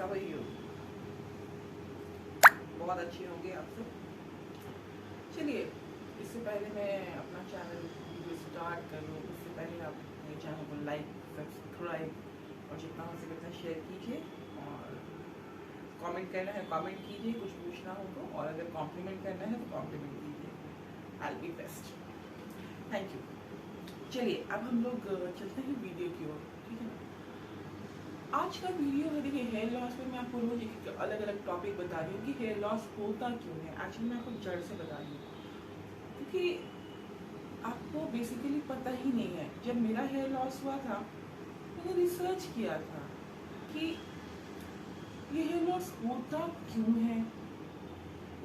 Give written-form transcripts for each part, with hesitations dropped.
How are you? बहुत अच्छे होंगे आप सब। चलिए, इससे पहले मैं अपना चैनल वीडियो स्टार्ट करूँ उससे पहले आप मेरे चैनल को लाइक, सब्सक्राइब और जितना हो सके उतना शेयर कीजिए, और कमेंट करना है कमेंट कीजिए, कुछ पूछना हो तो, और अगर कॉम्प्लीमेंट करना है तो कॉम्प्लीमेंट कीजिए। I will be best. Thank you. चलिए, अब हम लोग चलते हैं वीडियो की ओर, ठीक है ना। आज का वीडियो है, देखिए हेयर लॉस में मैं आपको रोज एक अलग अलग टॉपिक बता रही हूँ कि हेयर लॉस होता क्यों है। एक्चुअली मैं आपको जड़ से बता रही हूँ, क्योंकि आपको बेसिकली पता ही नहीं है। जब मेरा हेयर लॉस हुआ था, मैंने रिसर्च किया था कि ये हेयर लॉस होता क्यों है,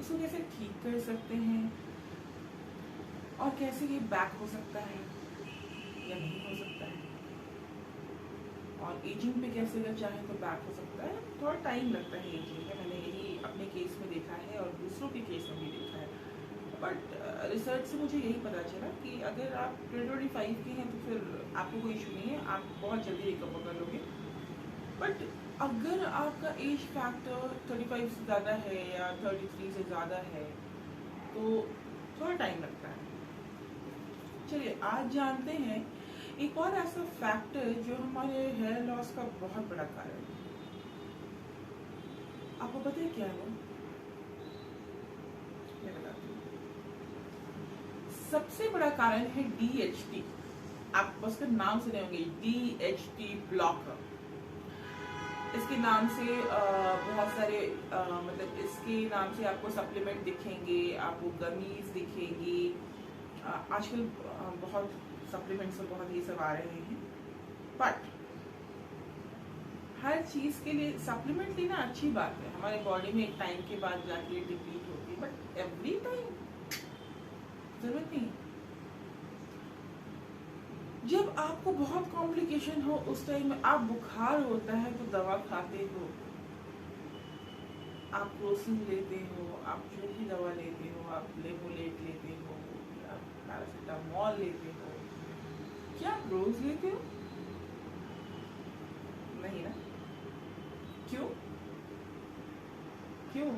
इसको कैसे ठीक कर सकते हैं, और कैसे ये बैक हो सकता है या नहीं हो सकता है, और एजिंग पे कैसे अगर चाहे तो बैक हो सकता है। थोड़ा टाइम लगता है एजिंग में, मैंने यही अपने केस में देखा है और दूसरों के केस में भी देखा है। बट रिसर्च से मुझे यही पता चला कि अगर आप 25 के हैं तो फिर आपको कोई इशू नहीं है, आप बहुत जल्दी रिकवर कर लोगे। बट अगर आपका एज फैक्टर 35 से ज़्यादा है या 33 से ज़्यादा है तो थोड़ा टाइम लगता है। चलिए, आज जानते हैं एक और ऐसा फैक्टर जो हमारे हेयर लॉस का बहुत बड़ा कारण है। आपको पता है क्या है वो? मैं बताती हूँ। सबसे बड़ा कारण है DHT। आप उसका नाम सुने होंगे, DHT ब्लॉकर। इसके नाम से बहुत सारे मतलब इसके नाम से आपको सप्लीमेंट दिखेंगे, आपको गमीज दिखेंगी। आजकल बहुत सप्लीमेंट्स और बहुत ये सब आ रहे हैं। बट हर चीज के लिए सप्लीमेंट लेना अच्छी बात है, हमारे बॉडी में एक टाइम के बाद जाके डिप्लीट होती है, बट एवरी टाइम जरूरत नहीं। जब आपको बहुत कॉम्प्लिकेशन हो उस टाइम में, आप बुखार होता है तो दवा खाते हो, आप क्रोसिन लेते हो, आप जो भी दवा लेते हो, आप लेवोलेट लेते हो, आप पैरासीटामोल लेते हो, क्या आप रोज लेते हो? नहीं ना। क्यों? क्यों?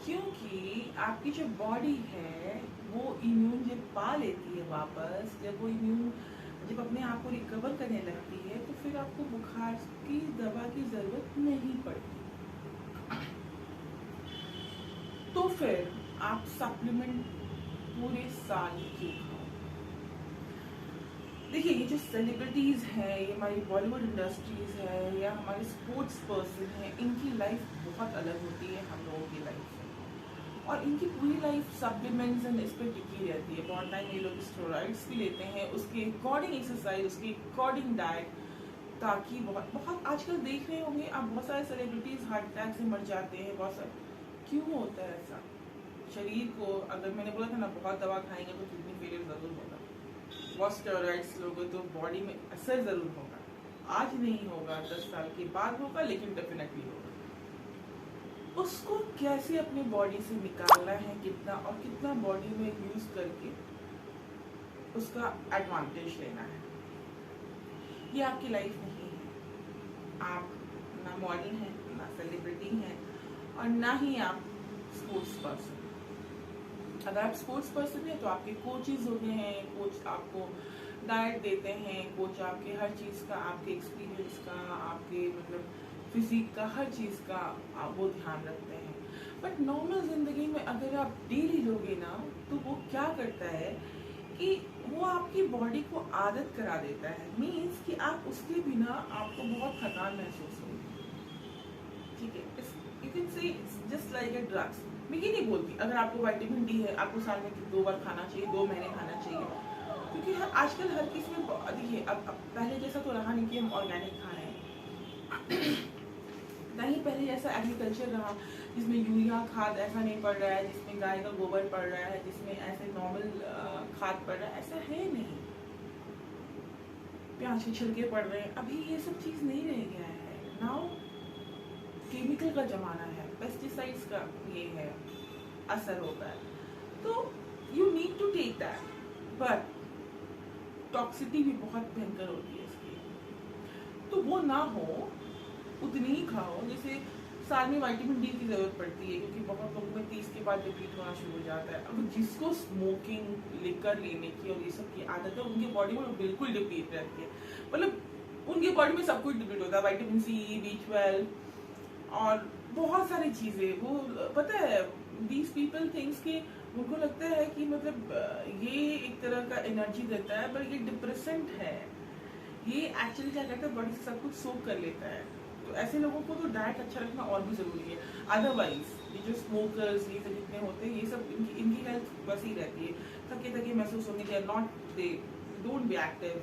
क्योंकि आपकी जो बॉडी है वो इम्यून जब पा लेती है वापस, जब वो इम्यून जब अपने आप को रिकवर करने लगती है तो फिर आपको बुखार की दवा की जरूरत नहीं पड़ती। तो फिर आप सप्लीमेंट पूरे साल क्यों खाओ? देखिए, ये जो सेलिब्रिटीज हैं, ये हमारी बॉलीवुड इंडस्ट्रीज है या हमारे स्पोर्ट्स पर्सन हैं, इनकी लाइफ बहुत अलग होती है हम लोगों की लाइफ से, और इनकी पूरी लाइफ सप्लीमेंट्स एंड इस पर टिकी रहती है। बहुत टाइम ये लोग स्टेरॉइड्स भी लेते हैं, उसके अकॉर्डिंग एक्सरसाइज, उसके अकॉर्डिंग डाइट, ताकि बहुत बहुत आजकल देख रहे होंगे आप, बहुत सारे सेलिब्रिटीज हार्ट अटैक से मर जाते हैं। बहुत सारे क्यों होता है ऐसा? शरीर को, अगर मैंने बोला था ना बहुत दवा खाएंगे तो किडनी फेलियर जरूर होगा, बहुत स्टेरॉइड्स लोगे तो बॉडी में असर जरूर होगा। आज नहीं होगा, 10 साल के बाद होगा, लेकिन डेफिनेटली होगा। उसको कैसे अपनी बॉडी से निकालना है, कितना और कितना बॉडी में यूज करके उसका एडवांटेज लेना है। ये आपकी लाइफ नहीं है। आप ना मॉडल हैं, ना सेलिब्रिटी हैं, और ना ही आप स्पोर्ट्स पर्सन। अगर आप स्पोर्ट्स पर्सन हैं तो आपके कोचेज होते हैं, कोच आपको डाइट देते हैं, कोच आपके हर चीज़ का, आपके एक्सपीरियंस का, आपके मतलब फिजिक का, हर चीज़ का वो ध्यान रखते हैं। बट नॉर्मल ज़िंदगी में अगर आप डेली लोगे ना, तो वो क्या करता है कि वो आपकी बॉडी को आदत करा देता है। मीन्स कि आप उसके बिना आपको बहुत थकान महसूस होगी, ठीक है। You can say just like a drugs. मैं ये नहीं बोलती, अगर आपको विटामिन डी है, आपको साल में 2 बार खाना चाहिए, 2 महीने खाना चाहिए, क्योंकि आजकल हर किसी में देखिए, अब पहले जैसा तो रहा नहीं कि हम ऑर्गेनिक खा रहे हैं नहीं, पहले जैसा एग्रीकल्चर रहा जिसमें यूरिया खाद ऐसा नहीं पड़ रहा है, जिसमें गाय का गोबर पड़ रहा है, जिसमें ऐसे नॉर्मल खाद पड़ रहा है, ऐसा है नहीं। प्याज के छिलके पड़ रहे हैं, अभी ये सब चीज नहीं रह गया है। नाउ केमिकल का जमाना है, पेस्टिसाइड्स का ये है, असर होता है, तो you need to take that. But toxicity भी बहुत भयंकर होती है इसकी, तो वो ना हो उतनी ही खाओ जैसे साल में विटामिन डी की जरूरत पड़ती है, क्योंकि बहुत लोगों में 30 के बाद रिपीट होना शुरू हो जाता है। अब जिसको स्मोकिंग लिकर लेने की और ये सब की आदत है, उनकी बॉडी में बिल्कुल डिप्लीट रहती है। मतलब उनकी बॉडी में सब कुछ डिप्लीट होता है, विटामिन सी, B12 और बहुत सारी चीजें। वो पता है दीज पीपल थिंग्स के उनको लगता है कि मतलब ये एक तरह का एनर्जी देता है, पर ये डिप्रेसेंट है। ये एक्चुअली क्या करता है, बॉडी से सब कुछ सोक कर लेता है। तो ऐसे लोगों को तो डाइट अच्छा रखना और भी जरूरी है। अदरवाइज ये जो स्मोकर्स ये सब जितने होते हैं, ये सब इनकी हेल्थ बस ही रहती है, थके थके महसूस होंगे, they are not, they don't be active,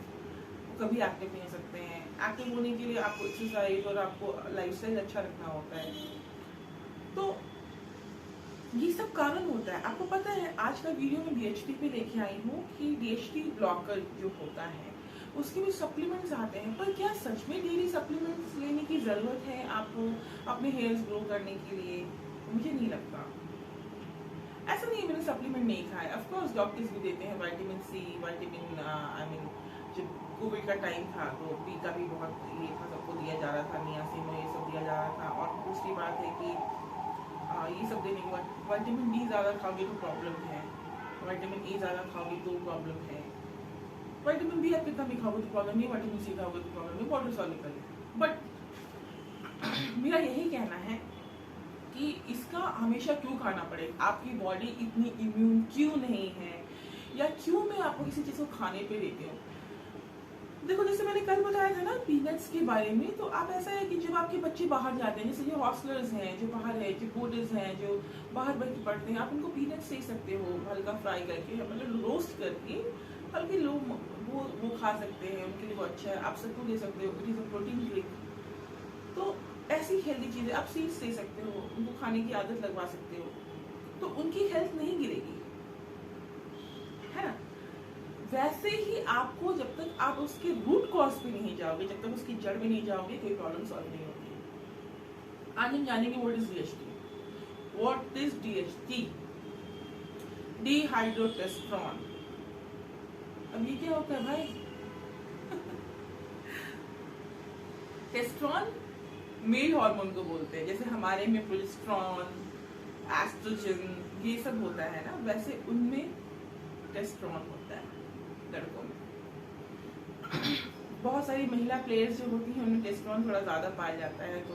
कभी एक्टिव नहीं हो सकते हैं। एक्टिव होने के लिए आपको एक्सरसाइज और आपको लाइफस्टाइल अच्छा रखना होता है। तो ये सब कारण होता है। आपको पता है आज का वीडियो में DHT पे लेके आई हूँ कि DHT ब्लॉकर जो होता है उसके भी सप्लीमेंट्स आते हैं, पर क्या सच में डेली सप्लीमेंट्स लेने की जरूरत है आपको अपने हेयर्स ग्रो करने के लिए? मुझे नहीं लगता। ऐसा नहीं है मैंने सप्लीमेंट नहीं खाया, ऑफ कोर्स डॉक्टर्स भी देते हैं vitamin C, vitamin I mean जब कोविड का टाइम था तो बी का भी बहुत ये था, सबको दिया जा रहा था, नियासिन ये सब दिया जा रहा था। और दूसरी बात है कि ये सब देने के बाद विटामिन डी ज़्यादा खाओगे तो प्रॉब्लम है, विटामिन ए ज़्यादा खाओगे तो प्रॉब्लम है, विटामिन बी आप कितना भी खाओगे तो प्रॉब्लम नहीं, विटामिन सी खाओगे तो प्रॉब्लम नहीं, वाटर सॉल्युबल है। बट मेरा यही कहना है कि इसका हमेशा क्यों खाना पड़ेगा? आपकी बॉडी इतनी इम्यून क्यों नहीं है, या क्यों मैं आपको किसी चीज़ को खाने पे देती हूँ? देखो जैसे मैंने कल बताया था ना पीनट्स के बारे में, तो आप ऐसा है कि जब आपके बच्चे बाहर जाते हैं, जैसे जो हॉस्टलर्स हैं, जो बाहर है, जो बोर्डर्स हैं, जो बाहर बैठ पढ़ते हैं, आप उनको पीनट्स दे सकते हो हल्का फ्राई करके, मतलब रोस्ट करके हल्के लोग वो खा सकते हैं, उनके लिए वो अच्छा है। आप सत्तू दे सकते हो, it is a protein drink. तो ऐसी हेल्दी चीज़ें आप सीड्स दे सकते हो, उनको खाने की आदत लगवा सकते हो, तो उनकी हेल्थ नहीं गिरेगी, है ना? वैसे ही आपको जब तक आप उसके रूट कॉज पे नहीं जाओगे, जब तक उसकी जड़ में नहीं जाओगे, कोई प्रॉब्लम सॉल्व नहीं होगी। आज हम जानेंगे what is DHT। What is DHT? डिहाइड्रोटेस्टेरोन। अब ये क्या होता है भाई? टेस्टेरोन मेल हार्मोन को बोलते हैं, जैसे हमारे में प्रोजेस्टेरोन, एस्ट्रोजन ये सब होता है ना, वैसे उनमें टेस्टेरोन होता है लड़कों में। बहुत सारी महिला प्लेयर्स जो होती हैं उनमें टेस्टेरोन थोड़ा ज़्यादा पाया जाता है। तो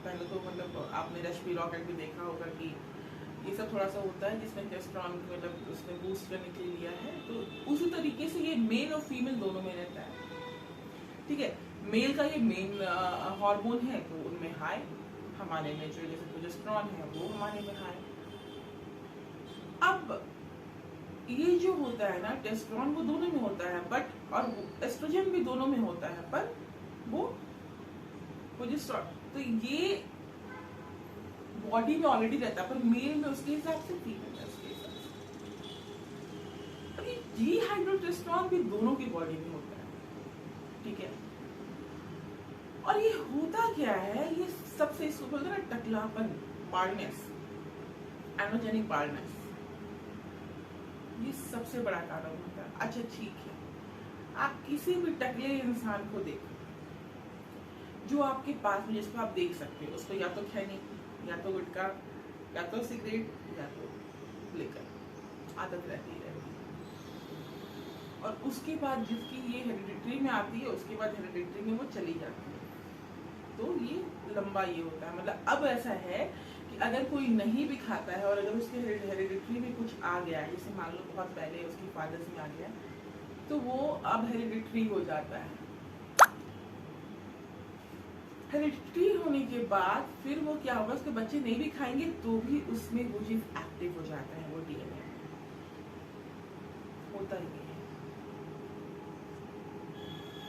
पहले तो मतलब आपने रश्मि रॉकेट भी देखा होगा कि ये सब थोड़ा सा होता है जिसमें टेस्टेरोन मतलब उसमें बूस्ट करने के लिए लिया है। तो उसी तरीके से ये मेल और फीमेल दोनों में रहता है, ठीक है। मेल का ये मेन हार्मोन है तो उनमें हाई, हमारे में जो जैसे प्रोजेस्टेरोन है वो हमारे में हाई। अब ये जो होता है ना टेस्टेरोन वो दोनों में होता है, बट और एस्ट्रोजन भी दोनों में होता है, पर वो प्रोजेस्टेरोन तो ये बॉडी में ऑलरेडी रहता है, पर मेल में उसके हिसाब से, फीमेल में उसके हिसाब से। अब ये डिहाइड्रोटेस्टेरोन भी दोनों की बॉडी में होता है, ठीक है। और ये होता क्या है, ये सबसे इसको बोलते हैं ना टकलापन, बार्डनेस, एनर्जेटिक बार्डनेस, ये सबसे बड़ा कारण होता है। अच्छा ठीक है, आप किसी भी टकले इंसान को देखो जो आपके पास में, जिसको आप देख सकते हो, उसको या तो खैनी, या तो गुटखा, या तो सिगरेट, या तो लिकर आदत रहती है। और उसके बाद जिसकी ये हेरिडिटरी में आती है, उसके बाद हेरिडिटरी में वो चली जाती है। तो ये लंबा ये होता है, मतलब अब ऐसा है कि अगर कोई नहीं भी खाता है और अगर उसके हेरिडिटरी में कुछ आ गया है, जैसे मान लो बहुत पहले उसके फादर्स में आ गया, तो वो अब हेरिडिटरी हो जाता है। हेरिडिटरी होने के बाद फिर वो क्या होगा, उसके बच्चे नहीं भी खाएंगे तो भी उसमें वो चीज एक्टिव हो जाता है, वो DNA होता ही है।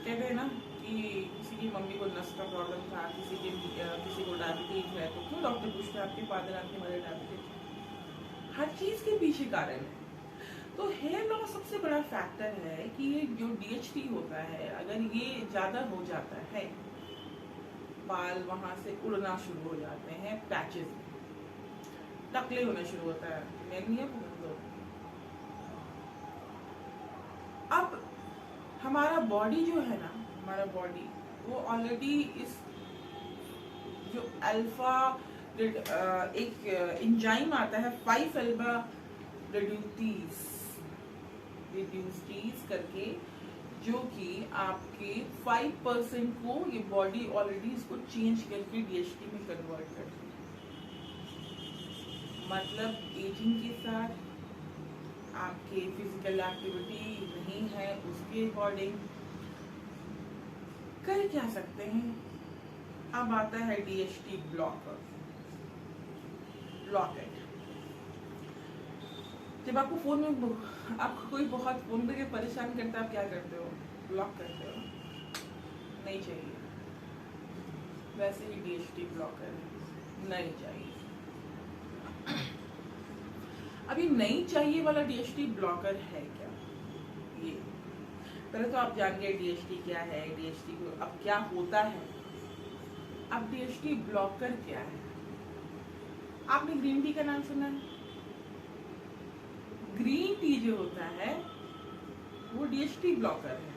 कहते हैं ना कि किसी की मम्मी को नस का प्रॉब्लम था, किसी को डायबिटीज है, तो क्यों डॉक्टर पूछते हैं आपके फादर आपके मदर डायबिटीज? हर चीज के पीछे कारण है। तो हेयर लॉस सबसे बड़ा फैक्टर है कि ये जो DHT होता है, अगर ये ज्यादा हो जाता है, बाल वहां से उड़ना शुरू हो जाते हैं, पैचेस, टकले होना शुरू होता है, अब हमारा बॉडी जो है ना, हमारा बॉडी वो ऑलरेडी इस अल्फा एक एंजाइम आता है 5 अल्फा रिड्यूसीज करके, जो कि आपके 5% को ये बॉडी ऑलरेडी इसको चेंज करके DHT में कन्वर्ट करती है। मतलब एजिंग के साथ आपके फिजिकल एक्टिविटी नहीं है, उसके अकॉर्डिंग कर क्या सकते हैं। अब आता है DHT ब्लॉकेट। जब आपको फोन में आपको कोई बहुत फोन करके परेशान करता है, आप क्या करते हो? ब्लॉक करते हो, नहीं चाहिए। वैसे ही DHT ब्लॉकर नहीं चाहिए। अब ये नहीं चाहिए वाला DHT ब्लॉकर है क्या? ये पहले तो आप जान गए DHT क्या है, DHT को अब क्या होता है। अब DHT ब्लॉकर क्या है? आपने ग्रीन टी का नाम सुना है? ग्रीन टी जो होता है वो DHT ब्लॉकर है।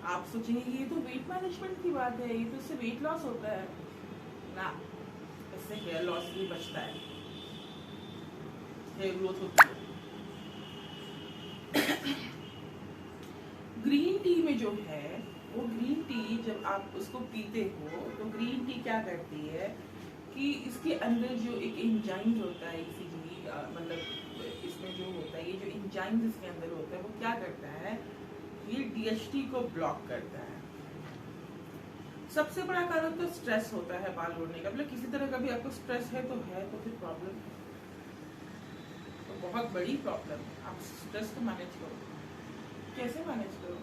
आप सोचेंगे ये तो वेट मैनेजमेंट की बात है, ये तो इससे वेट लॉस होता है ना, इससे हेयर लॉस भी बचता है, हेयर ग्रोथ होती है। ग्रीन टी में जो है वो ग्रीन टी जब आप उसको पीते हो तो ग्रीन टी क्या करती है कि इसके अंदर जो एक एंजाइम होता है, इसीलिए मतलब इसमें जो होता है, ये जो एंजाइम इसके अंदर होता है वो क्या करता है, ये DHT को ब्लॉक करता है। सबसे बड़ा कारण तो स्ट्रेस होता है बाल उड़ने का। मतलब किसी तरह का भी आपको स्ट्रेस है तो फिर प्रॉब्लम तो बहुत बड़ी प्रॉब्लम है। आप स्ट्रेस को मैनेज करो। कैसे मैनेज करो?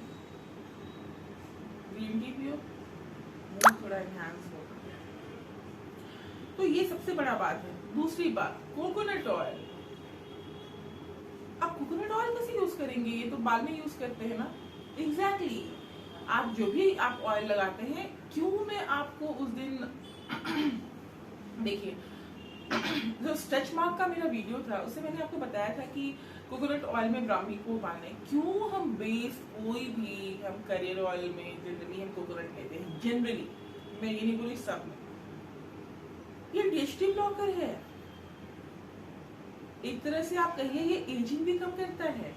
ग्रीन टी पियो, मूड थोड़ा एनहांस हो। तो ये सबसे बड़ा बात है। दूसरी बात, कोकोनट ऑयल। आप कोकोनट ऑयल कैसे यूज करेंगे? ये तो बाल में यूज करते हैं ना। एग्जैक्टली आप जो भी आप ऑयल लगाते हैं, क्यों मैं आपको उस दिन देखिए जो स्ट्रेच मार्क का मेरा वीडियो था उससे मैंने आपको बताया था कि कोकोनट ऑयल में ब्राह्मी को पाना है। क्यों हम बेस कोई भी हम करियर ऑयल में जनरली हम कोकोनट लेते हैं, जनरली मैं ये नहीं बोली सब में। ये DHT ब्लॉकर है। एक तरह से आप कहिए ये एजिंग भी कम करता है।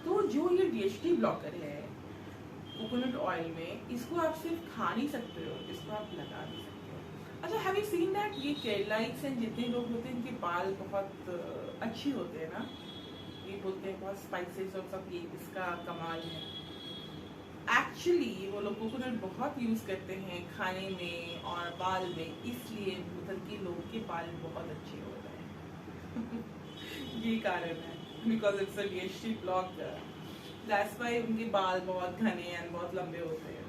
तो जो ये DHT ब्लॉकर है कोकोनट ऑयल में, इसको आप सिर्फ खा नहीं सकते हो, इसको आप लगा भी सकते हो। अच्छा, हैव यू सीन दैट ये केरलाइट्स एंड जितने लोग होते हैं इनके बाल बहुत अच्छे होते हैं ना, ये बोलते हैं बहुत स्पाइसेस और सब, ये इसका कमाल है। एक्चुअली वो लोग कोकोनट बहुत यूज करते हैं खाने में और बाल में, इसलिए उधर के लोगों के बाल बहुत अच्छे होते हैं। ये कारण है, because it's a DHT blocker. That's why उनके बाल बहुत घने एंड बहुत लंबे होते हैं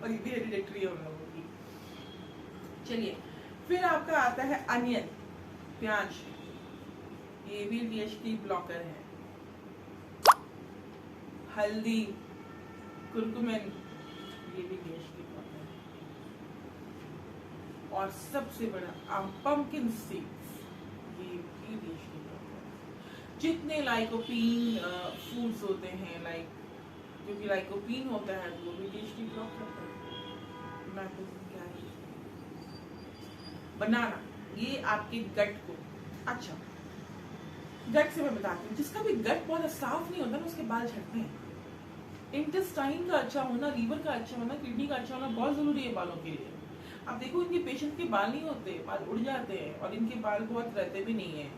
और ये भी हेरिडिटरी है उन लोगों की। चलिए, फिर आपका आता है अनियन, प्याज। ये भी DHT ब्लॉकर है। हल्दी, कुरकुमेन, ये भी DHT ब्लॉकर है। और सबसे बड़ा पंपकिन सीड्स, ये भी DHT ब्लॉकर है। जितने लाइकोपीन फूड्स होते हैं, लाइक जो कि लाइकोपीन होता है वो भी DHT ब्लॉक करता है। मैं तो क्या है, बनाना, ये आपके गट को, अच्छा गट से मैं बताती हूँ, जिसका भी गट बहुत साफ नहीं होता ना उसके बाल झड़ते हैं। इंटेस्टाइन का अच्छा होना, लीवर का अच्छा होना, किडनी का अच्छा होना बहुत जरूरी है बालों के लिए। आप देखो इनके पेशेंट के बाल नहीं होते, बाल उड़ जाते हैं और इनके बाल बहुत रहते भी नहीं है।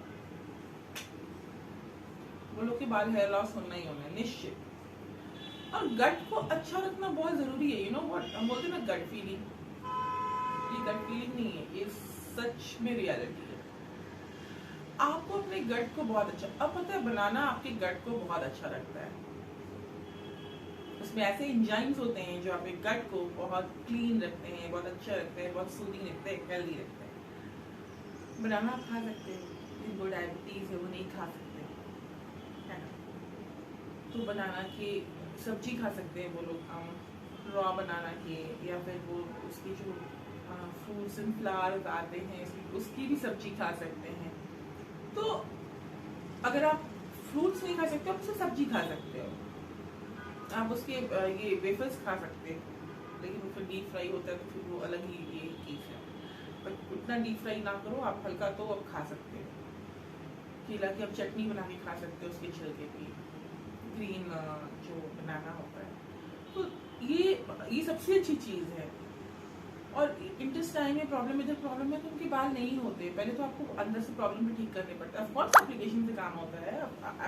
वो लोग के बाल हेयर लॉस होना ही होना है निश्चित। और गट को अच्छा रखना बहुत जरूरी है। यू नो व्हाट हम बोलते हैं ना, गट फीलिंग। ये गट फीलिंग नहीं है, ये सच में रियलिटी है। आपको अपने गट को बहुत अच्छा, अब पता है बनाना आपके गट को बहुत अच्छा रखता है। उसमें ऐसे एंजाइम्स होते हैं जो आपके गट को बहुत क्लीन रखते हैं, बहुत अच्छा रखते हैं, बहुत सूदिंग रखते हैं, हेल्दी रखते हैं। बनाना आप खा सकते हो, जिनको डायबिटीज है वो नहीं खा सकते है ना, तो बनाना की सब्जी खा सकते हैं वो लोग, रॉ बनाना के, या फिर वो उसकी जो फ्रूट्स एंड फ्लावर्स आते हैं उसकी भी सब्जी खा सकते हैं। तो अगर आप फ्रूट्स नहीं खा सकते आप उससे सब्जी खा सकते हो। आप उसके ये वेफर्स खा सकते हो, लेकिन वो फिर डीप फ्राई होता है तो फिर वो अलग ही ये केस है। बट उतना डीप फ्राई ना करो आप, हल्का तो अब खा सकते हो। केला की आप चटनी बना के खा सकते हो उसके छिलके की, ग्रीन जो बनाना होता है। तो ये सबसे अच्छी चीज़ है। और इंटेस्टाइन में प्रॉब्लम, इधर प्रॉब्लम है तो उनके बाल नहीं होते। पहले तो आपको अंदर से प्रॉब्लम भी ठीक करने पड़ता है। ऑफकोर्स एप्लीकेशन से काम होता है,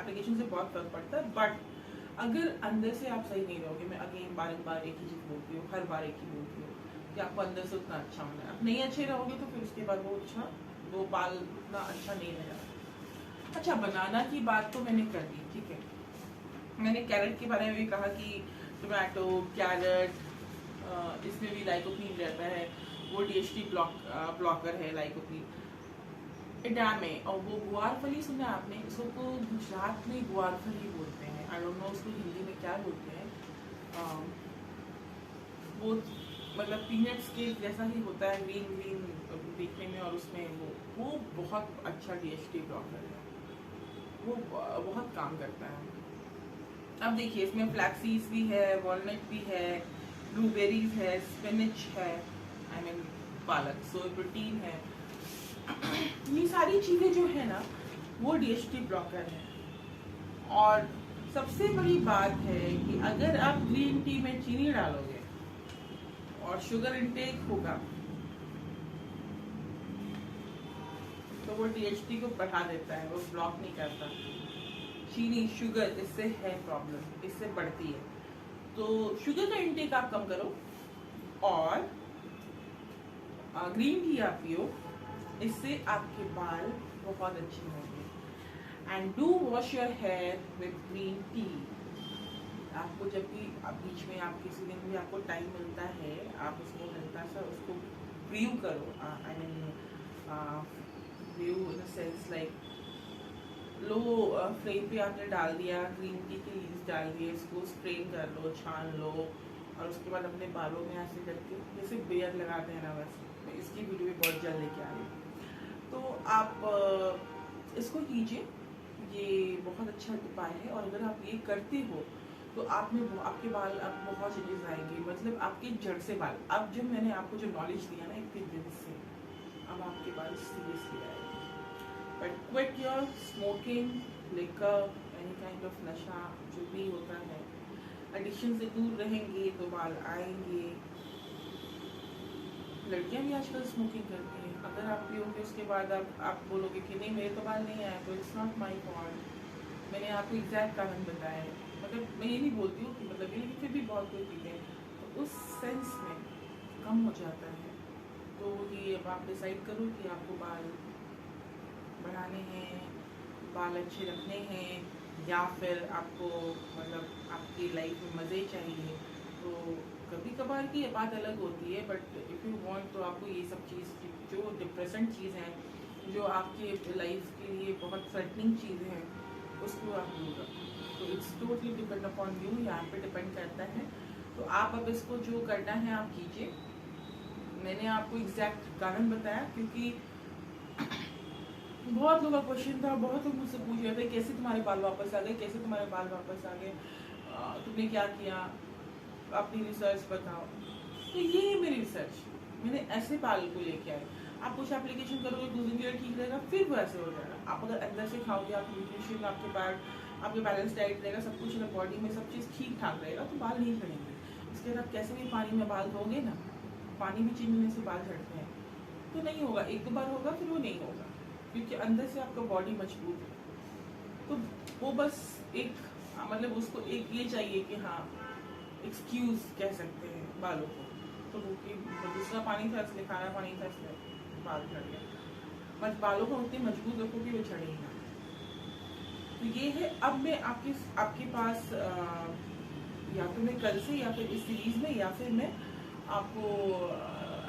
एप्लीकेशन से बहुत फर्क पड़ता है, बट अगर अंदर से आप सही नहीं रहोगे, मैं अगेन बार एक ही चीज़ बोलती हूँ, हर बार एक ही बोलती हूँ कि आपको अंदर से उतना अच्छा होना है। आप नहीं अच्छे रहोगे तो फिर उसके बाद वो बाल उतना अच्छा नहीं रहेगा। अच्छा, बनाना की बात तो मैंने कर दी, ठीक है। मैंने कैरेट के बारे में भी कहा कि टोमेटो, कैरेट, इसमें भी लाइकोपीन रहता है, वो DHT ब्लॉकर है लाइकोपीन। एडामे और वो गुआरफली सुना आपने, इसको गुजरात में गुआरफली बोलते हैं, आई डोंट नो उसको हिंदी में क्या बोलते हैं। वो मतलब पीनट्स के जैसा ही होता है, ग्रीन ग्रीन देखने में, और उसमें वो बहुत अच्छा DHT ब्लॉकर है, वो बहुत काम करता है। अब देखिए इसमें फ्लैक्सीड्स भी है, वॉलनट भी है, ब्लूबेरीज है, स्पिनच है, आई मीन पालक, सोया प्रोटीन है। ये सारी चीज़ें जो है ना वो DHT ब्लॉकर है। और सबसे बड़ी बात है कि अगर आप ग्रीन टी में चीनी डालोगे और शुगर इंटेक होगा तो वो DHT को बढ़ा देता है, वो ब्लॉक नहीं करता। चीनी, शुगर, इससे है प्रॉब्लम, इससे बढ़ती है। तो शुगर का इंटेक आप कम करो और ग्रीन टी आप पियो, इससे आपके बाल बहुत अच्छे होंगे। And do wash your here with green tea. आपको जब भी बीच में आप किसी दिन भी आपको टाइम मिलता है, आप उसको हल्का सा उसको ब्रीव करो, I mean brew in the sense like low flame पे आपने डाल दिया, ग्रीन टी के लीव्स डाल दिए, इसको स्ट्रेन कर लो, छान लो, और उसके बाद अपने बालों में ऐसे करके जैसे बेयर लगाते हैं ना, वैसे मैं इसकी वीडियो भी बहुत जल्द लेके आ रही हूँ। तो आप इसको कीजिए, ये बहुत अच्छा उपाय है। और अगर आप ये करते हो तो आप में आपके बाल अब बहुत चेंजेस आएंगे, मतलब आपके जड़ से बाल। अब जो मैंने आपको जो नॉलेज दिया ना इतने दिन से, अब आपके बाल सीरियसली आएंगे। But quit your smoking, liquor, any kind of नशा जो भी होता है, एडिक्शन से दूर रहेंगे तो बाल आएंगे। लड़कियां भी आजकल स्मोकिंग करती हैं। अगर आप पियोगे उसके बाद आप बोलोगे कि नहीं मेरे तो बाल नहीं आए, तो इट्स नॉट माई फॉल्ट। मैंने आपको एग्जैक्ट कारण बताया है। मतलब मैं ये नहीं बोलती हूँ कि मतलब ये, लेकिन फिर भी बहुत कोई पीते हैं तो उस सेंस में कम हो जाता है। तो ये अब आप डिसाइड करो कि आपको बाल बढ़ाने हैं, बाल अच्छे रखने हैं, या फिर आपको मतलब आपकी लाइफ में मज़े चाहिए। तो कभी कभार की ये बात अलग होती है, बट इफ़ यू वांट तो आपको ये सब चीज़ जो डिप्रेसेंट चीज़ है, जो आपके लाइफ के लिए बहुत थ्रेटनिंग चीज़ है, उसको आप दूर रखो। तो it's totally depend upon you, यहाँ पे डिपेंड करता है। तो आप अब इसको जो करना है आप कीजिए। मैंने आपको एग्जैक्ट कारण बताया क्योंकि बहुत लोगों का क्वेश्चन था, बहुत लोग मुझसे पूछ रहे थे कैसे तुम्हारे बाल वापस आ गए, कैसे तुम्हारे बाल वापस आ गए, तुमने क्या किया, अपनी रिसर्च बताओ। तो ये है मेरी रिसर्च, मैंने ऐसे बाल को लेके आए। आप कुछ एप्लीकेशन करोगे 2 दिन के लिए ठीक रहेगा, फिर वो ऐसे हो जाएगा। आप अगर अंदर से खाओगे, आप न्यूट्रिशन आपके बैलेंस डाइट रहेगा, सब कुछ बॉडी में सब चीज़ ठीक ठाक रहेगा, तो बाल नहीं झड़ेंगे। इसके बाद कैसे भी पानी में बाल धोगे ना, पानी भी चेंज होने से बाल झड़ते हैं, तो नहीं होगा। 1-2 बार होगा फिर वो नहीं होगा, क्योंकि अंदर से आपका बॉडी मजबूत है। तो वो बस एक मतलब उसको एक ये चाहिए कि हाँ एक्सक्यूज कह सकते हैं बालों को। तो वो कि दूसरा पानी था इसलिए, खाना पानी था इसलिए बाल झड़ गया। बस बालों को उतने मजबूत रखो कि वो झड़े ही ना। तो ये है। अब मैं आपके पास या तो मैं कल से या फिर इस सीरीज में या फिर मैं आपको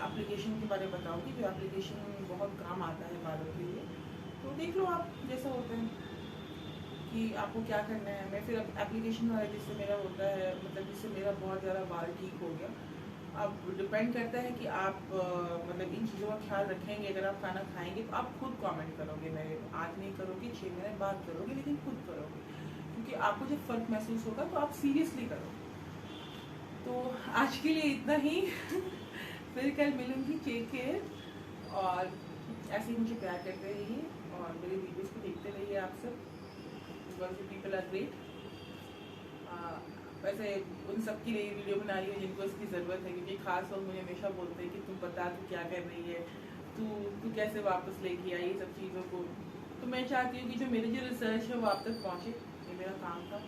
एप्लीकेशन के बारे में बताऊंगी, जो एप्लीकेशन बहुत काम आता है बालों के लिए। तो देख लो आप जैसा होता है कि आपको क्या करना है। मैं फिर एप्लीकेशन वाला जिससे मेरा होता है, मतलब जिससे मेरा बहुत ज़्यादा बाल ठीक हो गया। अब डिपेंड करता है कि आप मतलब इन चीज़ों का ख्याल रखेंगे। अगर आप खाना खाएंगे तो आप खुद कमेंट करोगे, मैं आज नहीं करोगे, 6 महीने बाद करोगे, लेकिन खुद करोगे, क्योंकि आपको जब फ़र्क महसूस होगा तो आप सीरियसली करोगे। तो आज के लिए इतना ही। फिर कल मिलूंगी। टेक केयर और ऐसे ही मुझे प्यार करते रहिए और मेरे वीडियोस को देखते रहिए आप सब, because you people are great. वैसे उन सब के लिए वीडियो बना रही हूँ जिनको इसकी ज़रूरत है, क्योंकि खास लोग मुझे हमेशा बोलते हैं कि तुम बता तू क्या कर रही है, तू कैसे वापस लेके आई ये सब चीज़ों को। तो मैं चाहती हूँ कि जो मेरी जो रिसर्च है वो आप तक पहुँचे, ये मेरा काम था।